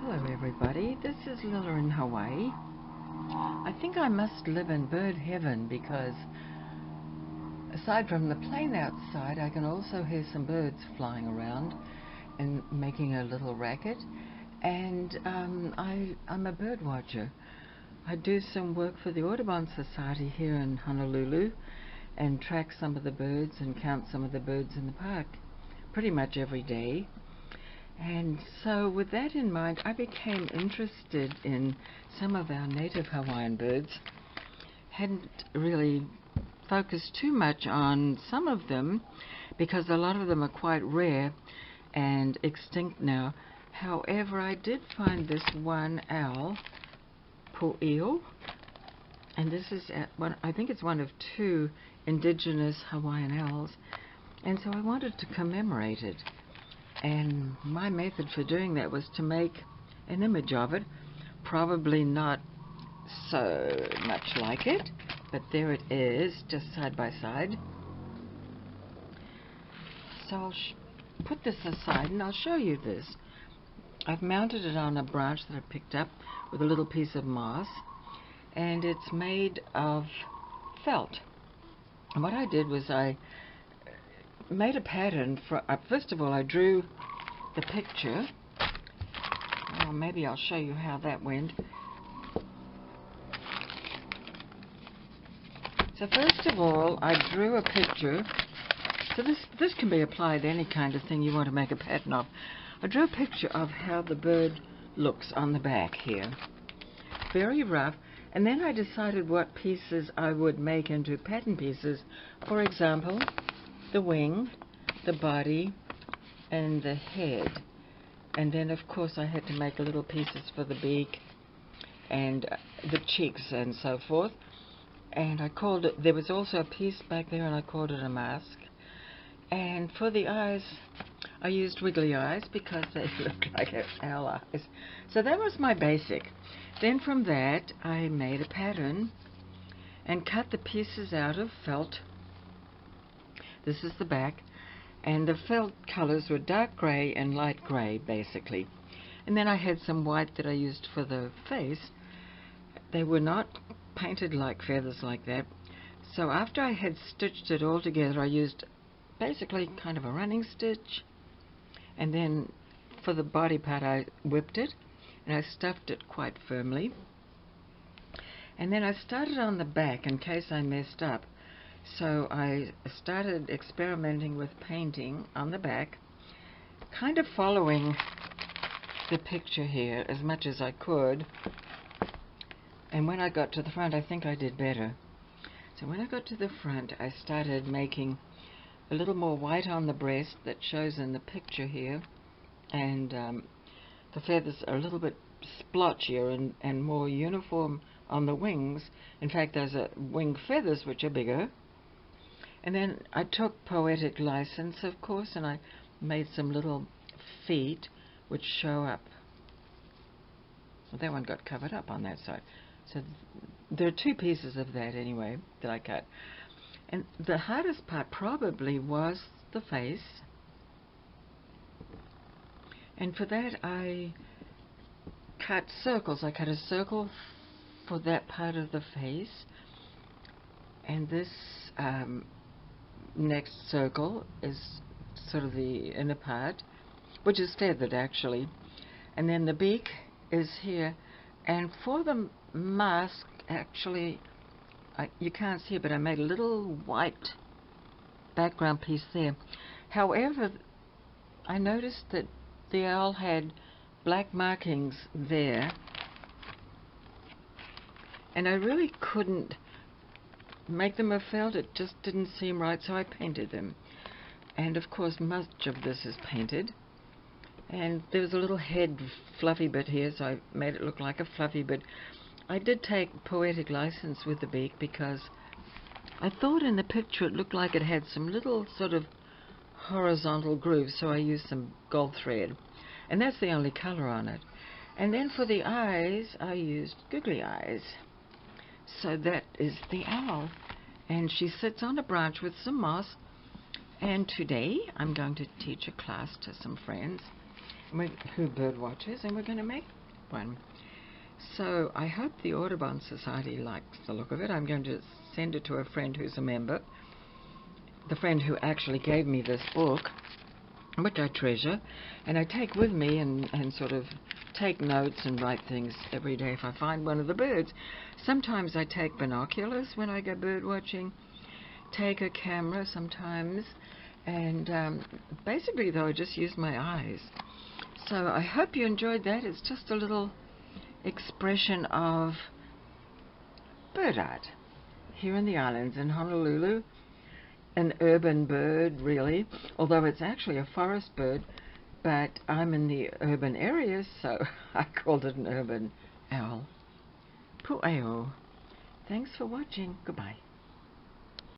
Hello everybody, this is Lila in Hawaii. I think I must live in bird heaven because aside from the plane outside, I can also hear some birds flying around and making a little racket. And I'm a bird watcher. I do some work for the Audubon Society here in Honolulu and track some of the birds and count some of the birds in the park pretty much every day. And so with that in mind, I became interested in some of our native Hawaiian birds. Hadn't really focused too much on some of them because a lot of them are quite rare and extinct now. However, I did find this one owl, Pueo, and this is I think it's one of two indigenous Hawaiian owls, and so I wanted to commemorate it. And my method for doing that was to make an image of it, probably not so much like it, but there it is, just side by side. So I'll put this aside and I'll show you this. I've mounted it on a branch that I picked up with a little piece of moss, and it's made of felt. And what I did was I made a pattern for, first of all I drew the picture. Well, maybe I'll show you how that went. So first of all I drew a picture. So this can be applied to any kind of thing you want to make a pattern of. I drew a picture of how the bird looks on the back here. Very rough. And then I decided what pieces I would make into pattern pieces. For example, the wing, the body, and the head. And then of course I had to make little pieces for the beak and the cheeks and so forth. And I called it, there was also a piece back there and I called it a mask. And for the eyes, I used wiggly eyes because they look like owl eyes. So that was my basic. Then from that I made a pattern and cut the pieces out of felt. This is the back, and the felt colors were dark gray and light gray basically. And then I had some white that I used for the face. They were not painted like feathers like that. So after I had stitched it all together, I used basically kind of a running stitch, and then for the body part I whipped it and I stuffed it quite firmly. And then I started on the back in case I messed up. So I started experimenting with painting on the back, kind of following the picture here as much as I could. And when I got to the front, I think I did better. So when I got to the front, I started making a little more white on the breast that shows in the picture here, and the feathers are a little bit splotchier and more uniform on the wings. In fact, those are wing feathers which are bigger. And then I took poetic license, of course, and I made some little feet which show up. Well, that one got covered up on that side. So there are two pieces of that anyway that I cut. And the hardest part probably was the face. And for that I cut circles. I cut a circle for that part of the face. And this next circle is sort of the inner part, which is feathered actually. And then the beak is here. And for the mask, actually, you can't see it, but I made a little white background piece there. However, I noticed that the owl had black markings there, and I really couldn't make them of felt. It just didn't seem right, so I painted them. And of course much of this is painted. And there was a little head fluffy bit here, so I made it look like a fluffy bit. I did take poetic license with the beak because I thought in the picture it looked like it had some little sort of horizontal grooves, so I used some gold thread. And that's the only color on it. And then for the eyes, I used googly eyes. So that is the owl. And she sits on a branch with some moss. And today I'm going to teach a class to some friends. who bird watches, and we're going to make one. So I hope the Audubon Society likes the look of it. I'm going to send it to a friend who's a member, the friend who actually gave me this book, which I treasure, and I take with me and sort of take notes and write things every day if I find one of the birds. Sometimes I take binoculars when I go bird watching, take a camera sometimes, and basically though I just use my eyes. So I hope you enjoyed that. It's just a little expression of bird art here in the islands in Honolulu. An urban bird, really, although it's actually a forest bird, but I'm in the urban areas, so I called it an urban owl. Pueo. Thanks for watching. Goodbye.